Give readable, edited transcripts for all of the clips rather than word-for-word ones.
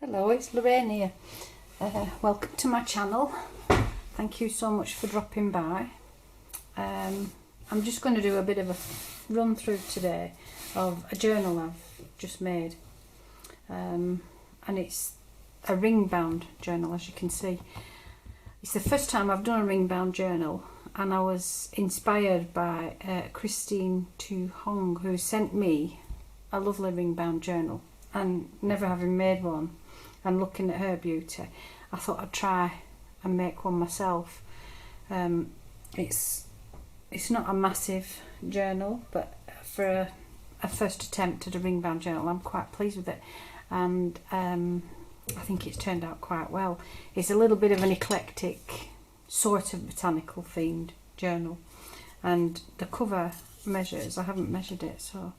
Hello, it's Lorraine here. Welcome to my channel. Thank you so much for dropping by. I'm just going to do a bit of a run through today of a journal I've just made. And it's a ring bound journal, as you can see. It's the first time I've done a ring bound journal, and I was inspired by Christine Tu Hong, who sent me a lovely ring bound journal. And never having made one and looking at her beauty, I thought I'd try and make one myself. It's not a massive journal, but for a first attempt at a ring bound journal, I'm quite pleased with it, and I think it's turned out quite well. It's a little bit of an eclectic, sort of botanical themed journal, and the cover measures, I haven't measured it, so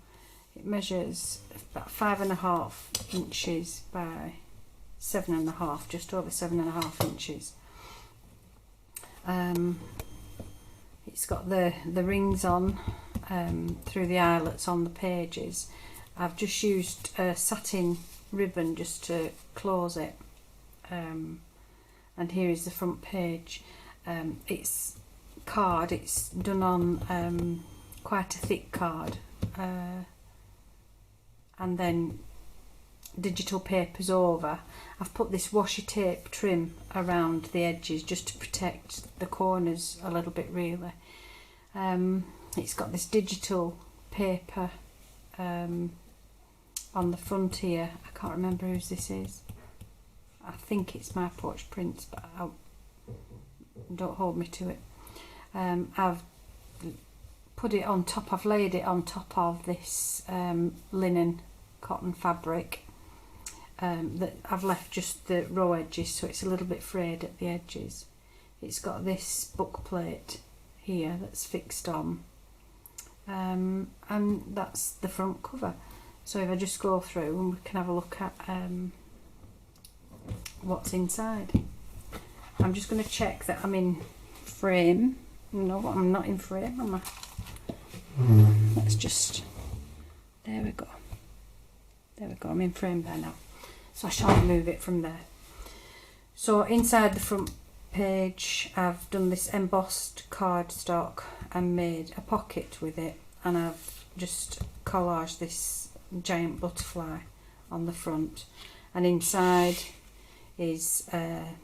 it measures about 5.5 inches by 7.5, just over 7.5 inches. It's got the rings on through the eyelets on the pages. I've just used a satin ribbon just to close it, and here is the front page. It's card, it's done on quite a thick card, and then digital papers over. I've put this washi tape trim around the edges just to protect the corners a little bit, really. It's got this digital paper on the front here. I can't remember whose this is. I think it's My Porch Prints, but don't hold me to it. I've put it on top, I've laid it on top of this linen cotton fabric that I've left just the raw edges, so it's a little bit frayed at the edges. It's got this book plate here that's fixed on, and that's the front cover. So if I just go through and we can have a look at what's inside. I'm just going to check that I'm in frame. No, I'm not in frame, am I? Let's just, there we go, I'm in frame there now, so I shan't move it from there. So inside the front page, I've done this embossed cardstock and made a pocket with it, and I've just collaged this giant butterfly on the front, and inside is a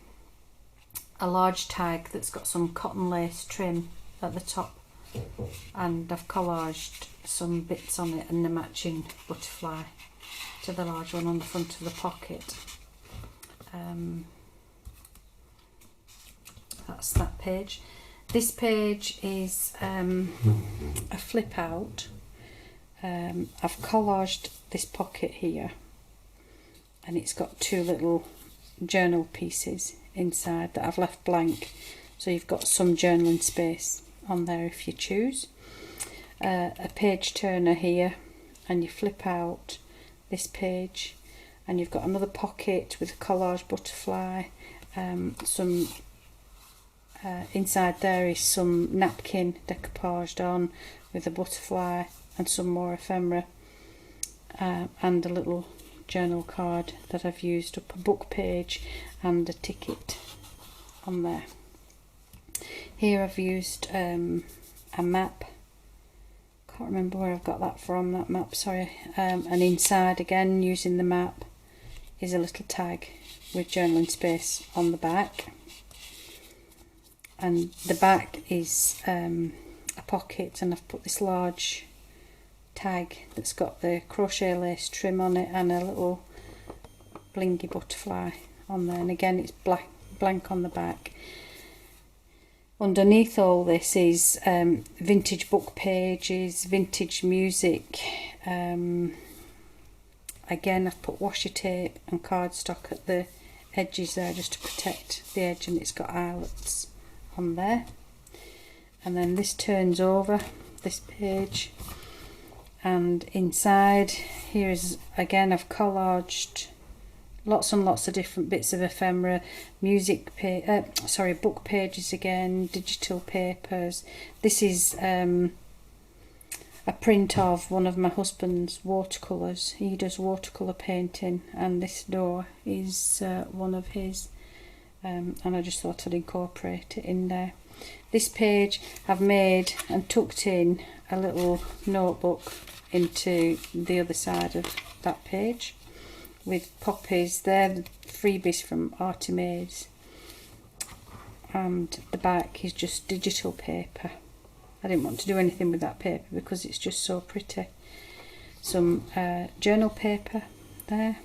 large tag that's got some cotton lace trim at the top, and I've collaged some bits on it and the matching butterfly to the large one on the front of the pocket. That's that page. This page is a flip out. I've collaged this pocket here, and it's got two little journal pieces inside that I've left blank, so you've got some journaling space on there if you choose. A page turner here, and you flip out this page and you've got another pocket with a collage butterfly. Some inside there is some napkin decoupaged on with a butterfly and some more ephemera, and a little journal card that I've used up, a book page and a ticket on there. Here I've used a map. Can't remember where I've got that from, that map, sorry. And inside again, using the map, is a little tag with journaling space on the back. And the back is a pocket, and I've put this large tag that's got the crochet lace trim on it and a little blingy butterfly on there, and again it's blank on the back. Underneath all this is vintage book pages, vintage music. Again, I've put washi tape and cardstock at the edges there just to protect the edge, and it's got eyelets on there. And then this turns over, this page, and inside here is, again, I've collaged lots and lots of different bits of ephemera, book pages again, digital papers. This is a a print of one of my husband's watercolours. He does watercolour painting, and this door is one of his, and I just thought I'd incorporate it in there. This page I've made and tucked in a little notebook into the other side of that page with poppies. They're the freebies from Artimades, and the back is just digital paper. I didn't want to do anything with that paper because it's just so pretty. Some journal paper there.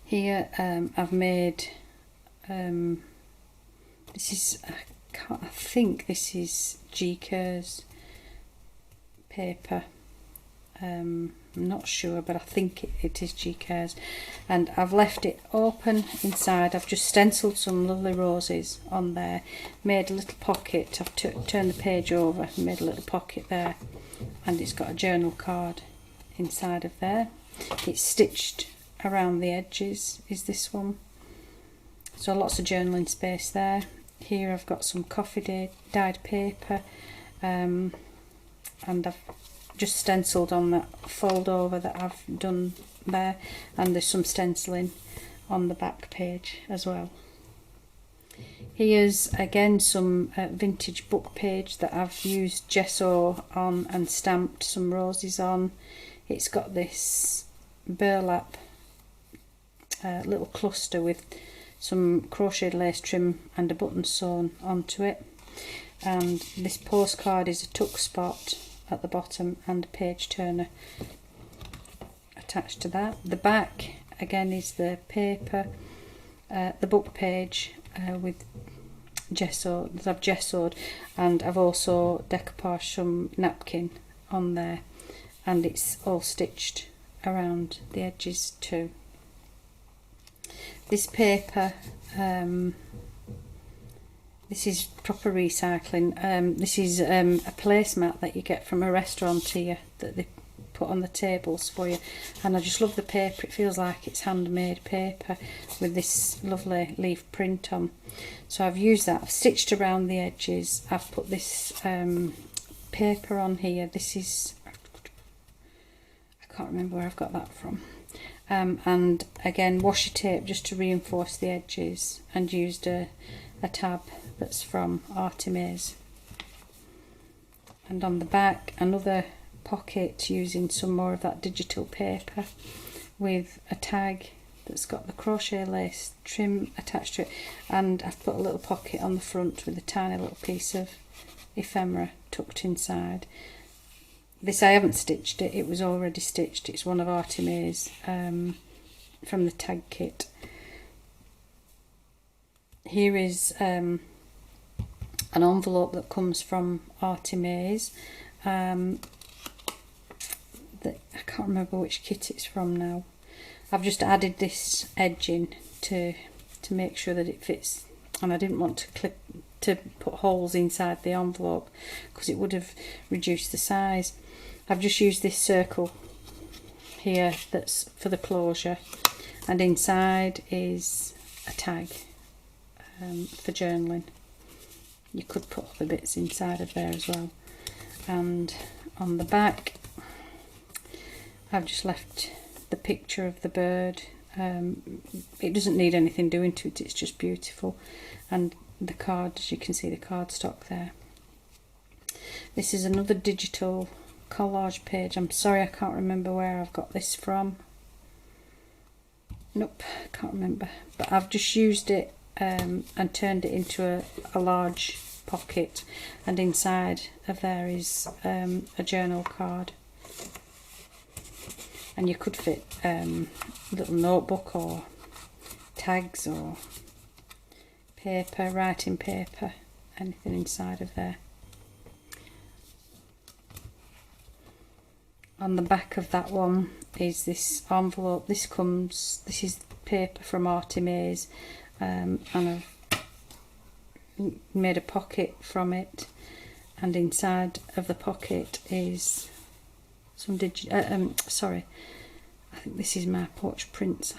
Here I've made, this is, I think this is GKers paper. I'm not sure, but I think it is GKers, and I've left it open inside. I've just stenciled some lovely roses on there, made a little pocket. I've turned the page over and made a little pocket there, and it's got a journal card inside of there. It's stitched around the edges, is this one, so lots of journaling space there. Here I've got some coffee dyed paper, and I've just stenciled on that fold over that I've done there, and there's some stenciling on the back page as well. Here's again some vintage book page that I've used gesso on and stamped some roses on. It's got this burlap little cluster with some crocheted lace trim and a button sewn onto it, and this postcard is a tuck spot at the bottom and a page turner attached to that. The back again is the paper, the book page with gesso that I've gessoed, and I've also decoupaged some napkin on there, and it's all stitched around the edges too. This paper, this is proper recycling. This is a placemat that you get from a restaurant here that they put on the tables for you, and I just love the paper. It feels like it's handmade paper with this lovely leaf print on. So I've used that, I've stitched around the edges. I've put this paper on here. This is, I can't remember where I've got that from. And again washi tape just to reinforce the edges, and used a tab that's from Artimades. And on the back another pocket using some more of that digital paper with a tag that's got the crochet lace trim attached to it, and I've put a little pocket on the front with a tiny little piece of ephemera tucked inside. This I haven't stitched it, it was already stitched. It's one of Artimades from the tag kit. Here is an envelope that comes from Artimades. That I can't remember which kit it's from now. I've just added this edging to make sure that it fits, and I didn't want to put holes inside the envelope because it would have reduced the size. I've just used this circle here that's for the closure, and inside is a tag for journaling. You could put other bits inside of there as well. And on the back I've just left the picture of the bird. It doesn't need anything doing to it, it's just beautiful. And the card, as you can see, the cardstock there. This is another digital collage page. I'm sorry I can't remember where I've got this from. Nope, can't remember. But I've just used it and turned it into a large pocket, and inside of there is a journal card. And you could fit a little notebook or tags or paper, writing paper, anything inside of there. On the back of that one is this envelope. This is paper from Artimades, and I've made a pocket from it, and inside of the pocket is some sorry, I think this is my Porch Prints.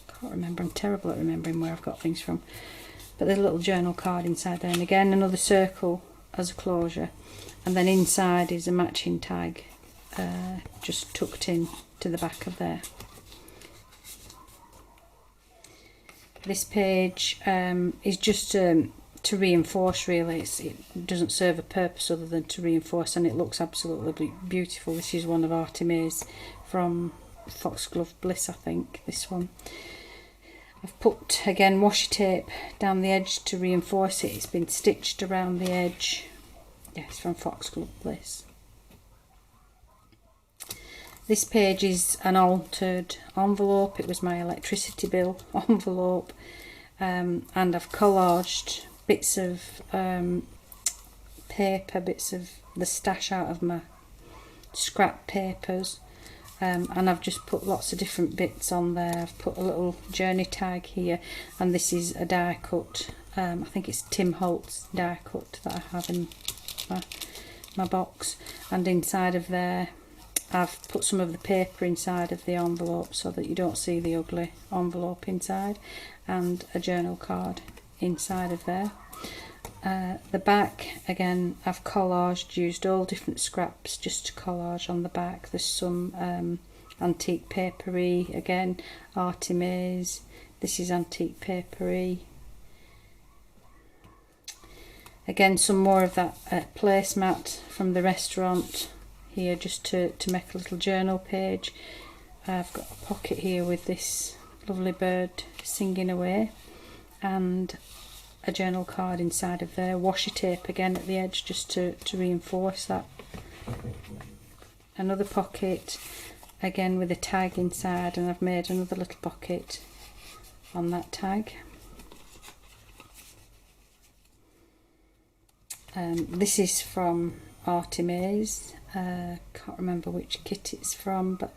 I can't remember, I'm terrible at remembering where I've got things from, but there's a little journal card inside there, and again another circle as a closure, and then inside is a matching tag just tucked in to the back of there. This page is just to reinforce, really. It doesn't serve a purpose other than to reinforce, and it looks absolutely beautiful. This is one of Artie Mae's from Foxglove Bliss, I think, this one. I've put, again, washi tape down the edge to reinforce it. It's been stitched around the edge. Yeah, it's from Foxglove Bliss. This page is an altered envelope. It was my electricity bill envelope, and I've collaged bits of paper, bits of the stash out of my scrap papers, and I've just put lots of different bits on there. I've put a little journey tag here, and this is a die cut. I think it's Tim Holtz die cut that I have in my box, and inside of there I've put some of the paper inside of the envelope so that you don't see the ugly envelope inside, and a journal card inside of there. The back, again, I've collaged, used all different scraps just to collage on the back. There's some antique papery, again, Artie Mae's. This is antique papery. Again, some more of that placemat from the restaurant here, just to make a little journal page. I've got a pocket here with this lovely bird singing away, and a journal card inside of there. Washi tape again at the edge just to reinforce that. Another pocket again with a tag inside, and I've made another little pocket on that tag. This is from Artie Mae's. Can't remember which kit it's from, but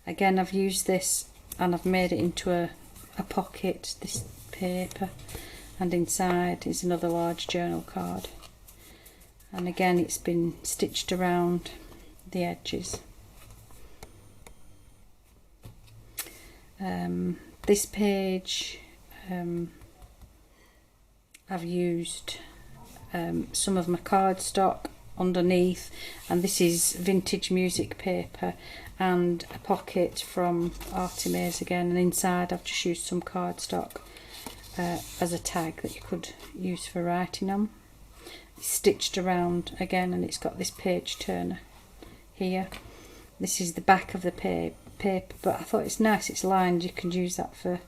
again, I've used this and I've made it into a pocket, this paper, and inside is another large journal card, and again it's been stitched around the edges. This page, I've used some of my cardstock underneath, and this is vintage music paper, and a pocket from Artie Mae's again, and inside I've just used some cardstock as a tag that you could use for writing on. It's stitched around again, and it's got this page turner here. This is the back of the paper, but I thought it's nice, it's lined, you can use that for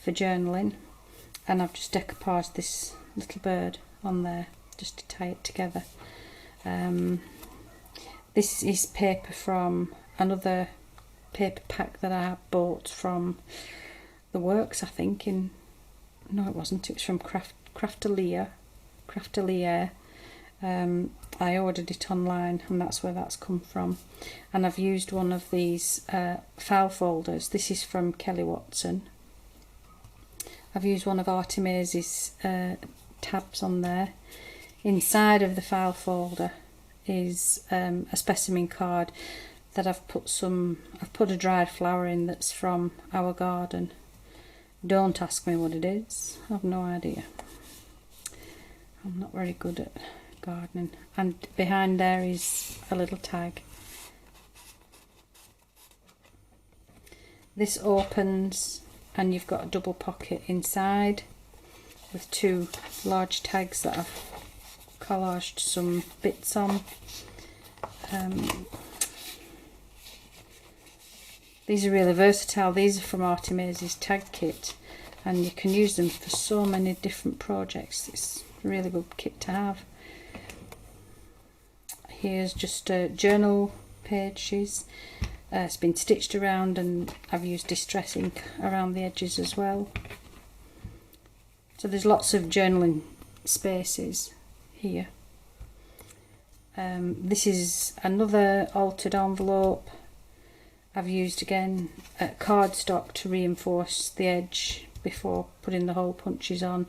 journaling, and I've just decoupaged this little bird on there just to tie it together. This is paper from another paper pack that I bought from the Works, I think. No, it wasn't. It was from Craftelier. I ordered it online, and that's where that's come from. And I've used one of these file folders. This is from Kelly Watson. I've used one of Artie Mae's tabs on there. Inside of the file folder is a specimen card that I've put a dried flower in that's from our garden. Don't ask me what it is, I've no idea. I'm not very good at gardening. And behind there is a little tag. This opens, and you've got a double pocket inside with two large tags that I've collaged some bits on. These are really versatile. These are from Artie Mae's tag kit, and you can use them for so many different projects. It's a really good kit to have. Here's just journal pages. It's been stitched around, and I've used distress ink around the edges as well. So there's lots of journaling spaces here. This is another altered envelope. I've used again cardstock to reinforce the edge before putting the hole punches on.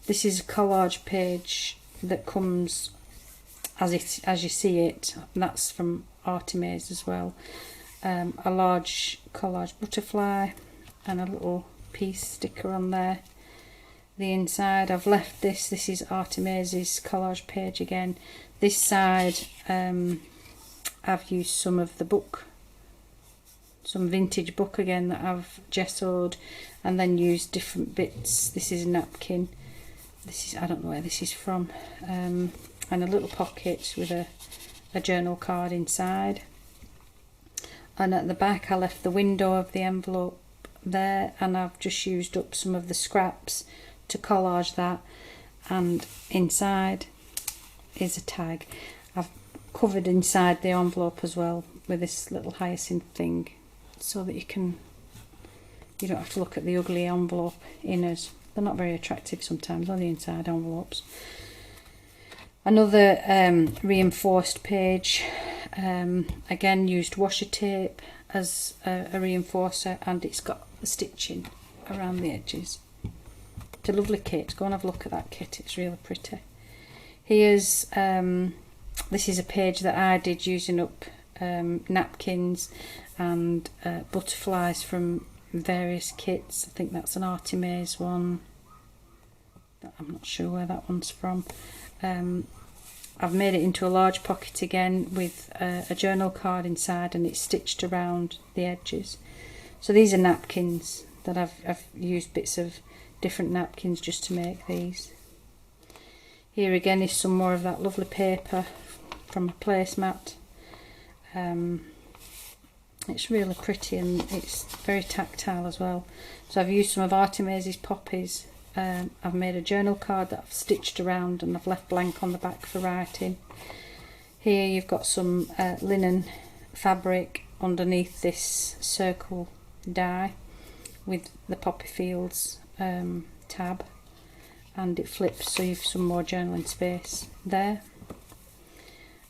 This is a collage page that comes as you see it, and that's from Artie Mae's as well. A large collage butterfly and a little piece sticker on there. the inside. I've left this is Artemase's collage page again. This side I've used some of the book, some vintage book again that I've gessoed, and then used different bits. This is a napkin, this is, I don't know where this is from, and a little pocket with a journal card inside. And at the back I left the window of the envelope there, and I've just used up some of the scraps to collage that, and inside is a tag. I've covered inside the envelope as well with this little hyacinth thing, so that you don't have to look at the ugly envelope inners. They're not very attractive sometimes, are the inside envelopes. Another reinforced page, again used washi tape as a reinforcer, and it's got the stitching around the edges. It's a lovely kit. Go and have a look at that kit, it's really pretty. Here's this is a page that I did using up napkins and butterflies from various kits. I think that's an Artemase one. I'm not sure where that one's from. I've made it into a large pocket again with a journal card inside, and it's stitched around the edges. So these are napkins that I've used bits of different napkins just to make these. Here again is some more of that lovely paper from a placemat. It's really pretty, and it's very tactile as well. So I've used some of Artemase's poppies. I've made a journal card that I've stitched around, and I've left blank on the back for writing. Here you've got some linen fabric underneath this circle die with the Poppy Fields tab, and it flips so you've some more journaling space there.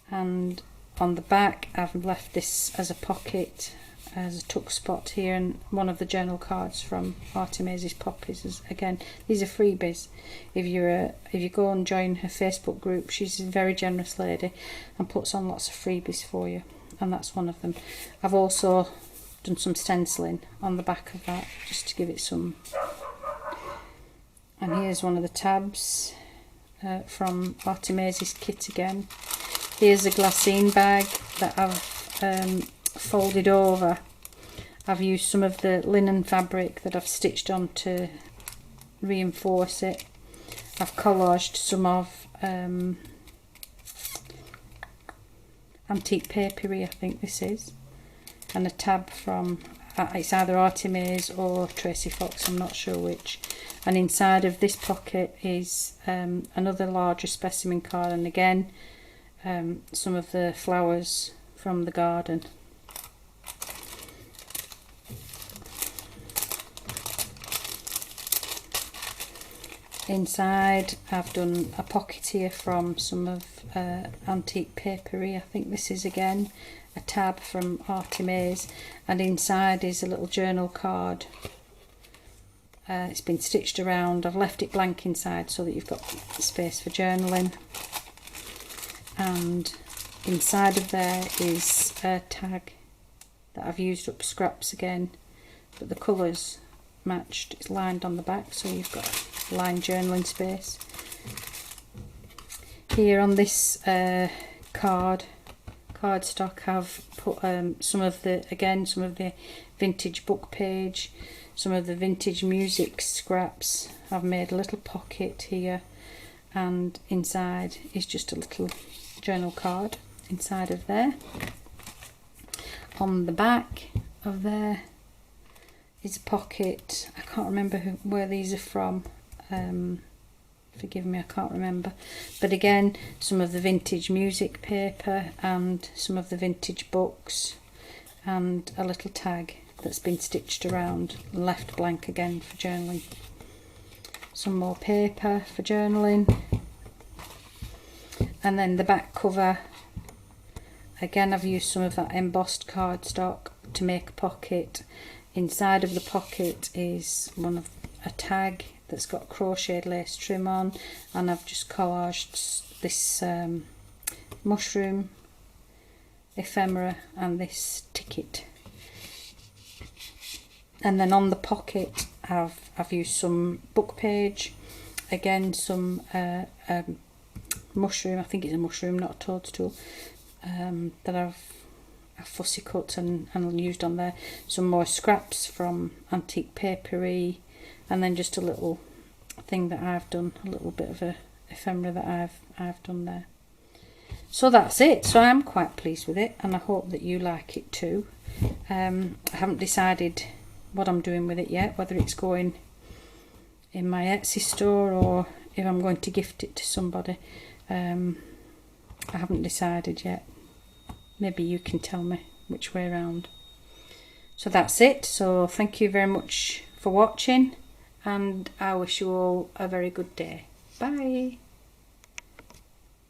And on the back I've left this as a pocket, as a tuck spot here, and one of the journal cards from Artemase's Poppies is, again, these are freebies. If you go and join her Facebook group, she's a very generous lady and puts on lots of freebies for you, and that's one of them. I've also done some stenciling on the back of that just to give it some. And here's one of the tabs from Artemase's kit again. Here's a glassine bag that I've folded over. I've used some of the linen fabric that I've stitched on to reinforce it. I've collaged some of Antique Papery, I think this is, and a tab from it's either Artemase or Tracy Fox, I'm not sure which. And inside of this pocket is another larger specimen card, and again some of the flowers from the garden. Inside I've done a pocket here from some of Antique Papery, I think this is again, a tab from Artemase, and inside is a little journal card. It's been stitched around. I've left it blank inside so that you've got space for journaling. And inside of there is a tag that I've used up scraps again, but the colours matched. It's lined on the back, so you've got lined journaling space. Here on this cardstock, I've put some of the vintage book page, some of the vintage music scraps. I've made a little pocket here, and inside is just a little journal card inside of there. On the back of there is a pocket. I can't remember where these are from. Forgive me, I can't remember. But again, some of the vintage music paper and some of the vintage books, and a little tag that's been stitched around and left blank again for journaling. Some more paper for journaling. And then the back cover, again I've used some of that embossed cardstock to make a pocket. Inside of the pocket is a tag that's got crocheted lace trim on, and I've just collaged this mushroom ephemera and this ticket. And then on the pocket I've used some book page, again some mushroom, I think it's a mushroom, not a toadstool, that I've fussy cut and used on there. Some more scraps from Antique Papery, and then just a little thing that I've done, a little bit of a ephemera that I've done there. So that's it. So I'm quite pleased with it, and I hope that you like it too. I haven't decided what I'm doing with it yet, whether it's going in my Etsy store or if I'm going to gift it to somebody. I haven't decided yet. Maybe you can tell me which way around. So that's it. So thank you very much for watching, and I wish you all a very good day. Bye.